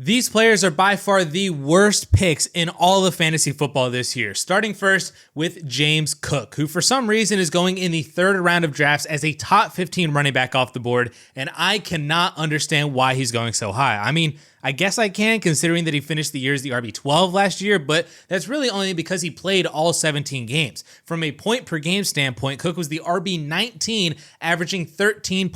These players are by far the worst picks in all of fantasy football this year, starting first with James Cook, who for some reason is going in the third round of drafts as a top 15 running back off the board, and I cannot understand why he's going so high. I mean, I guess I can, considering that he finished the year as the RB12 last year, but that's really only because he played all 17 games. From a point per game standpoint, Cook was the RB19, averaging 13.7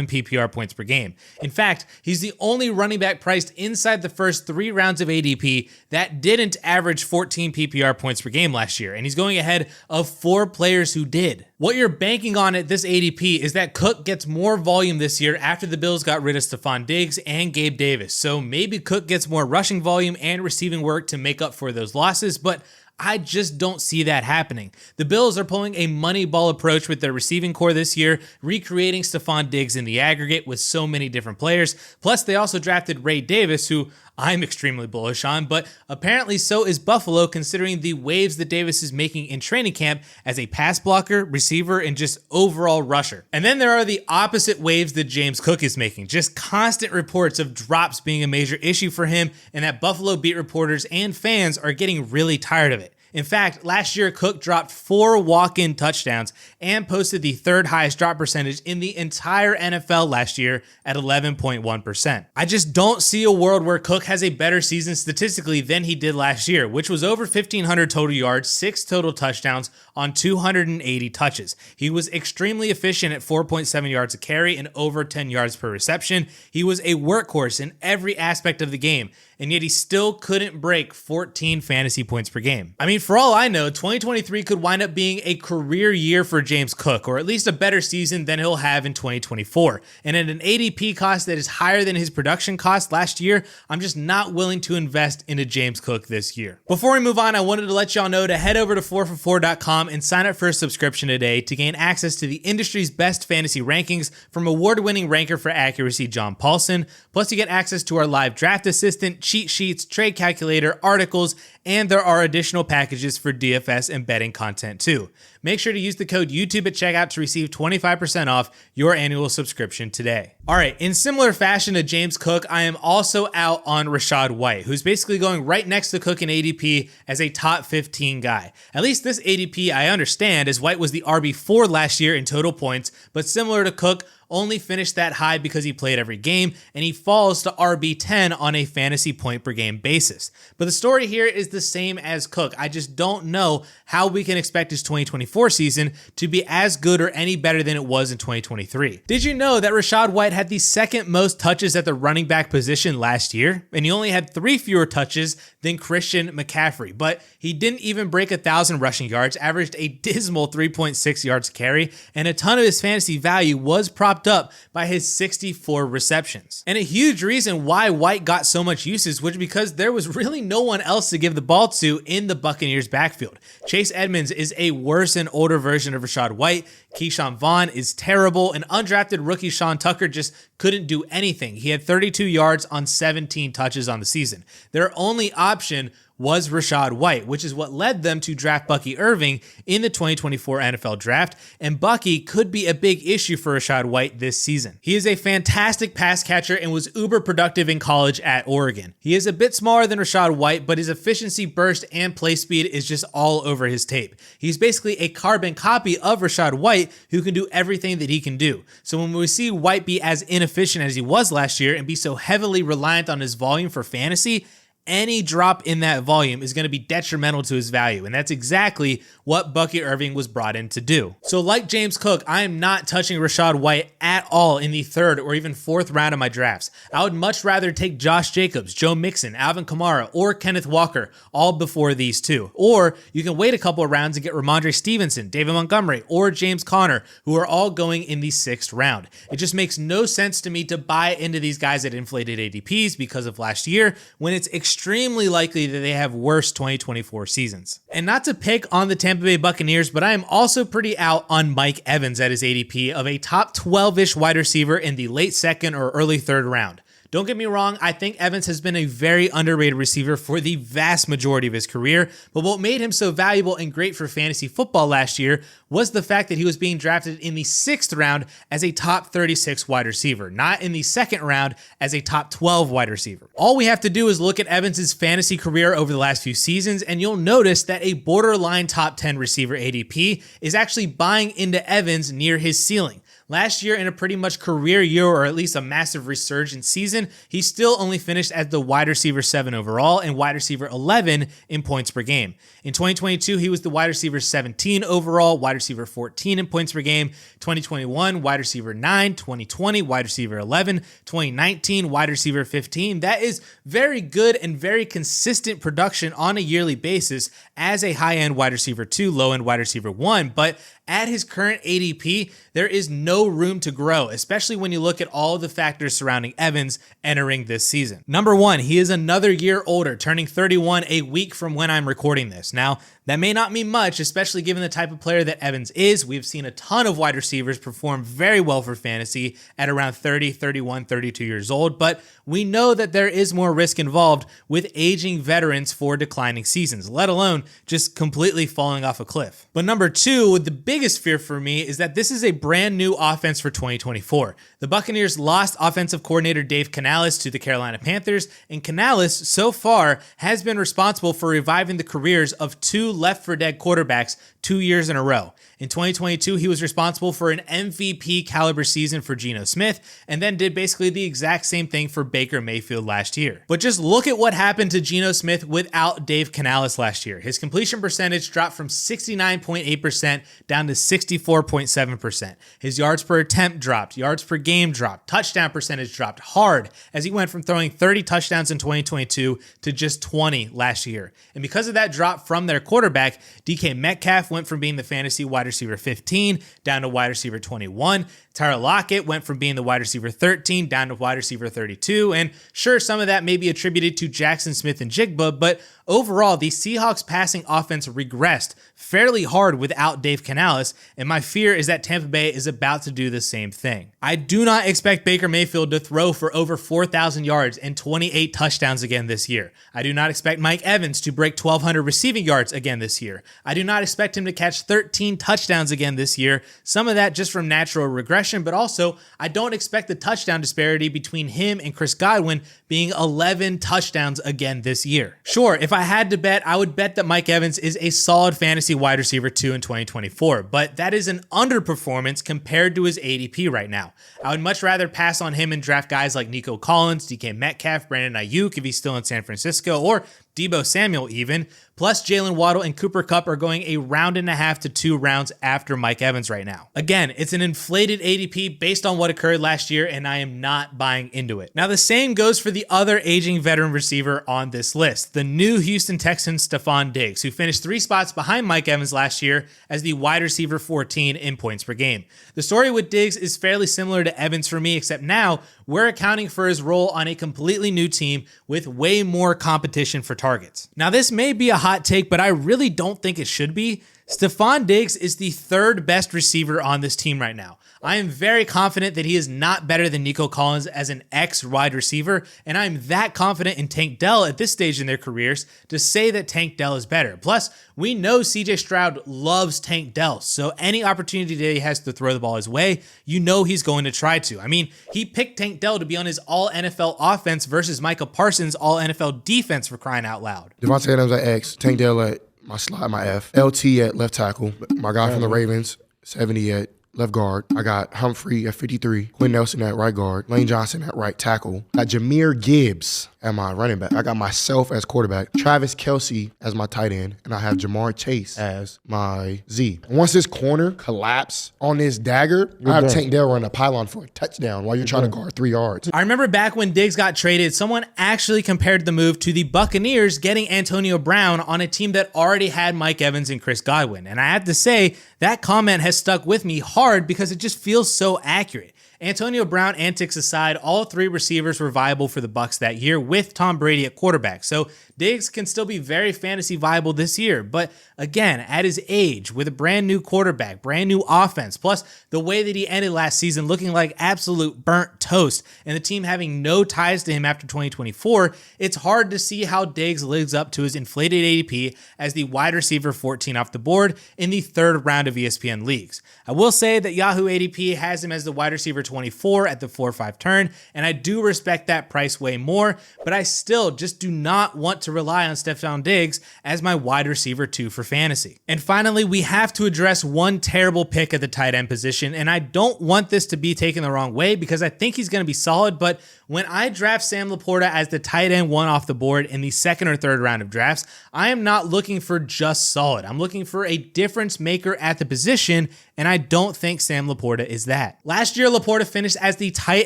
PPR points per game. In fact, he's the only running back priced inside the first 3 rounds of ADP that didn't average 14 PPR points per game last year, and he's going ahead of 4 players who did. What you're banking on at this ADP is that Cook gets more volume this year after the Bills got rid of Stefon Diggs and Gabe Davis, so maybe Cook gets more rushing volume and receiving work to make up for those losses, but I just don't see that happening. The Bills are pulling a money ball approach with their receiving core this year, recreating Stefon Diggs in the aggregate with so many different players. Plus, they also drafted Ray Davis, who I'm extremely bullish on, but apparently so is Buffalo, considering the waves that Davis is making in training camp as a pass blocker, receiver, and just overall rusher. And then there are the opposite waves that James Cook is making, just constant reports of drops being a major issue for him, and that Buffalo beat reporters and fans are getting really tired of it. In fact, last year, Cook dropped 4 walk-in touchdowns and posted the 3rd highest drop percentage in the entire NFL last year at 11.1%. I just don't see a world where Cook has a better season statistically than he did last year, which was over 1,500 total yards, 6 total touchdowns on 280 touches. He was extremely efficient at 4.7 yards a carry and over 10 yards per reception. He was a workhorse in every aspect of the game, and yet he still couldn't break 14 fantasy points per game. I mean, for all I know, 2023 could wind up being a career year for James Cook, or at least a better season than he'll have in 2024. And at an ADP cost that is higher than his production cost last year, I'm just not willing to invest into James Cook this year. Before we move on, I wanted to let y'all know to head over to 4for4.com and sign up for a subscription today to gain access to the industry's best fantasy rankings from award-winning ranker for accuracy John Paulson. Plus, you get access to our live draft assistant, cheat sheets, trade calculator, articles, and there are additional packages for DFS and betting content too. Make sure to use the code YouTube at checkout to receive 25% off your annual subscription today. All right, in similar fashion to James Cook, I am also out on Rachaad White, who's basically going right next to Cook in ADP as a top 15 guy. At least this ADP I understand, as White was the RB4 last year in total points, but similar to Cook, only finished that high because he played every game, and he falls to RB10 on a fantasy point per game basis. But the story here is the same as Cook. I just don't know how we can expect his 2024 season to be as good or any better than it was in 2023. Did you know that Rachaad White had the 2nd most touches at the running back position last year? And he only had 3 fewer touches than Christian McCaffrey, but he didn't even break 1,000 rushing yards, averaged a dismal 3.6 yards a carry, and a ton of his fantasy value was propped up by his 64 receptions. And a huge reason why White got so much usage was because there was really no one else to give the ball to in the Buccaneers backfield. Chase Edmonds is a worse and older version of Rachaad White. Keyshawn Vaughn is terrible, and undrafted rookie Sean Tucker just couldn't do anything. He had 32 yards on 17 touches on the season. Their only option was Rachaad White, which is what led them to draft Bucky Irving in the 2024 NFL Draft, and Bucky could be a big issue for Rachaad White this season. He is a fantastic pass catcher and was uber productive in college at Oregon. He is a bit smaller than Rachaad White, but his efficiency, burst, and play speed is just all over his tape. He's basically a carbon copy of Rachaad White, who can do everything that he can do. So when we see White be as inefficient as he was last year and be so heavily reliant on his volume for fantasy, any drop in that volume is going to be detrimental to his value, and that's exactly what Bucky Irving was brought in to do. So like James Cook, I am not touching Rachaad White at all in the 3rd or even 4th round of my drafts. I would much rather take Josh Jacobs, Joe Mixon, Alvin Kamara, or Kenneth Walker all before these two. Or you can wait a couple of rounds and get Ramondre Stevenson, David Montgomery, or James Conner, who are all going in the 6th round. It just makes no sense to me to buy into these guys at inflated ADPs because of last year, when it's extremely likely that they have worse 2024 seasons. And not to pick on the Tampa Bay Buccaneers, but I am also pretty out on Mike Evans at his ADP of a top 12-ish wide receiver in the late 2nd or early 3rd round. Don't get me wrong, I think Evans has been a very underrated receiver for the vast majority of his career, but what made him so valuable and great for fantasy football last year was the fact that he was being drafted in the 6th round as a top 36 wide receiver, not in the 2nd round as a top 12 wide receiver. All we have to do is look at Evans' fantasy career over the last few seasons, and you'll notice that a borderline top 10 receiver ADP is actually buying into Evans near his ceiling. Last year, in a pretty much career year, or at least a massive resurgent season, he still only finished as the wide receiver 7 overall and wide receiver 11 in points per game. In 2022, he was the wide receiver 17 overall, wide receiver 14 in points per game. 2021, wide receiver 9. 2020, wide receiver 11. 2019, wide receiver 15. That is very good and very consistent production on a yearly basis as a high-end wide receiver 2, low-end wide receiver 1, but at his current ADP, there is no room to grow, especially when you look at all of the factors surrounding Evans entering this season. Number 1, he is another year older, turning 31 a week from when I'm recording this. Now, that may not mean much, especially given the type of player that Evans is. We've seen a ton of wide receivers perform very well for fantasy at around 30, 31, 32 years old, but we know that there is more risk involved with aging veterans for declining seasons, let alone just completely falling off a cliff. But number 2, the biggest fear for me is that this is a brand new offense for 2024. The Buccaneers lost offensive coordinator Dave Canales to the Carolina Panthers, and Canales so far has been responsible for reviving the careers of 2 left-for-dead quarterbacks 2 years in a row. In 2022, he was responsible for an MVP caliber season for Geno Smith, and then did basically the exact same thing for Baker Mayfield last year. But just look at what happened to Geno Smith without Dave Canales last year. His completion percentage dropped from 69.8% down to 64.7%. His yards per attempt dropped, yards per game dropped, touchdown percentage dropped hard as he went from throwing 30 touchdowns in 2022 to just 20 last year. And because of that drop from their quarterback, DK Metcalf went from being the fantasy wide receiver 15 down to wide receiver 21. Tyler Lockett went from being the wide receiver 13 down to wide receiver 32. And sure, some of that may be attributed to Jackson Smith and Jigba, but overall, the Seahawks passing offense regressed fairly hard without Dave Canales, and my fear is that Tampa Bay is about to do the same thing. I do not expect Baker Mayfield to throw for over 4,000 yards and 28 touchdowns again this year. I do not expect Mike Evans to break 1,200 receiving yards again this year. I do not expect him to catch 13 touchdowns again this year, some of that just from natural regression, but also I don't expect the touchdown disparity between him and Chris Godwin being 11 touchdowns again this year. Sure, if I had to bet, I would bet that Mike Evans is a solid fantasy wide receiver 2 in 2024, but that is an underperformance compared to his ADP right now. I would much rather pass on him and draft guys like Nico Collins, DK Metcalf, Brandon Ayuk if he's still in San Francisco, or Deebo Samuel even, plus Jalen Waddle and Cooper Kupp are going a round and a half to 2 rounds after Mike Evans right now. Again, it's an inflated ADP based on what occurred last year, and I am not buying into it. Now, the same goes for the other aging veteran receiver on this list, the new Houston Texans Stefon Diggs, who finished 3 spots behind Mike Evans last year as the wide receiver 14 in points per game. The story with Diggs is fairly similar to Evans for me, except now we're accounting for his role on a completely new team with way more competition for targets. Now, this may be a hot take, but I really don't think it should be. Stefon Diggs is the 3rd best receiver on this team right now. I am very confident that he is not better than Nico Collins as an ex-wide receiver, and I'm that confident in Tank Dell at this stage in their careers to say that Tank Dell is better. Plus, we know CJ Stroud loves Tank Dell, so any opportunity that he has to throw the ball his way, you know he's going to try to. I mean, he picked Tank Dell to be on his all-NFL offense versus Micah Parsons' all-NFL defense, for crying out loud. Devontae Adams at X, Tank Dell at my slot, my F, LT at left tackle, my guy from the Ravens, 70 at left guard. I got Humphrey at 53, Quinn Nelson at right guard, Lane Johnson at right tackle. I got Jahmyr Gibbs at my running back. I got myself as quarterback, Travis Kelce as my tight end, and I have Jamar Chase as my Z. And once this corner collapse on this dagger, I have Tank Dell run a pylon for a touchdown while you're trying to guard 3 yards. I remember back when Diggs got traded, someone actually compared the move to the Buccaneers getting Antonio Brown on a team that already had Mike Evans and Chris Godwin. And I have to say, that comment has stuck with me hard because it just feels so accurate. Antonio Brown antics aside, all three receivers were viable for the Bucs that year with Tom Brady at quarterback. So Diggs can still be very fantasy viable this year, but again, at his age, with a brand new quarterback, brand new offense, plus the way that he ended last season looking like absolute burnt toast, and the team having no ties to him after 2024, it's hard to see how Diggs lives up to his inflated ADP as the wide receiver 14 off the board in the third round of ESPN leagues. I will say that Yahoo ADP has him as the wide receiver 24 at the 4-5 turn, and I do respect that price way more, but I still just do not want to rely on Stefon Diggs as my wide receiver 2 for fantasy. And finally, we have to address one terrible pick at the tight end position, and I don't want this to be taken the wrong way because I think he's going to be solid, but when I draft Sam LaPorta as the tight end 1 off the board in the second or third round of drafts, I am not looking for just solid. I'm looking for a difference maker at the position, and I don't think Sam LaPorta is that. Last year, LaPorta finished as the tight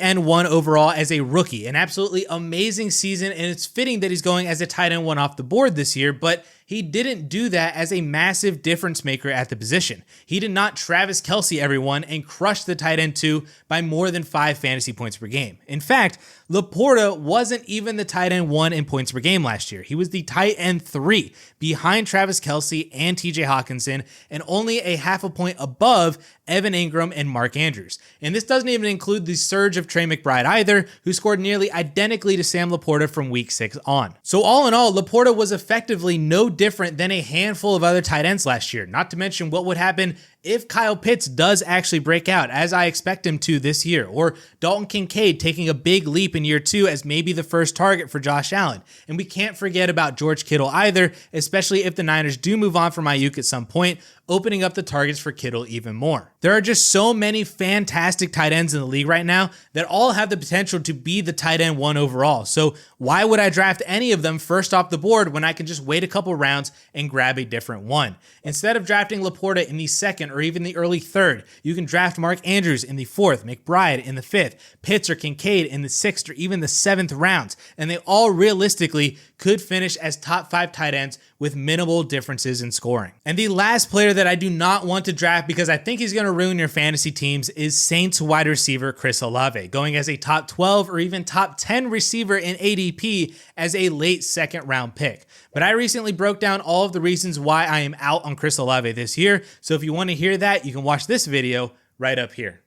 end 1 overall as a rookie, an absolutely amazing season, and it's fitting that he's going as a tight end 1 off the board this year, but he didn't do that as a massive difference maker at the position. He did not Travis Kelce everyone and crush the tight end 2 by more than 5 fantasy points per game. In fact, LaPorta wasn't even the tight end 1 in points per game last year. He was the tight end 3 behind Travis Kelce and TJ Hawkinson and only a half a point above Evan Ingram and Mark Andrews. And this doesn't even include the surge of Trey McBride either, who scored nearly identically to Sam LaPorta from week 6 on. So all in all, LaPorta was effectively no different than a handful of other tight ends last year, not to mention what would happen if Kyle Pitts does actually break out, as I expect him to this year, or Dalton Kincaid taking a big leap in year 2 as maybe the first target for Josh Allen. And we can't forget about George Kittle either, especially if the Niners do move on from Ayuk at some point, opening up the targets for Kittle even more. There are just so many fantastic tight ends in the league right now that all have the potential to be the tight end 1 overall. So why would I draft any of them first off the board when I can just wait a couple rounds and grab a different one? Instead of drafting LaPorta in the second or even the early third, you can draft Mark Andrews in the 4th, McBride in the 5th, Pitts or Kincaid in the 6th or even the 7th rounds, and they all realistically could finish as top 5 tight ends with minimal differences in scoring. And the last player that I do not want to draft because I think he's going to ruin your fantasy teams is Saints wide receiver Chris Olave, going as a top 12 or even top 10 receiver in ADP as a late second round pick. But I recently broke down all of the reasons why I am out on Chris Olave this year, so if you want to hear that, you can watch this video right up here.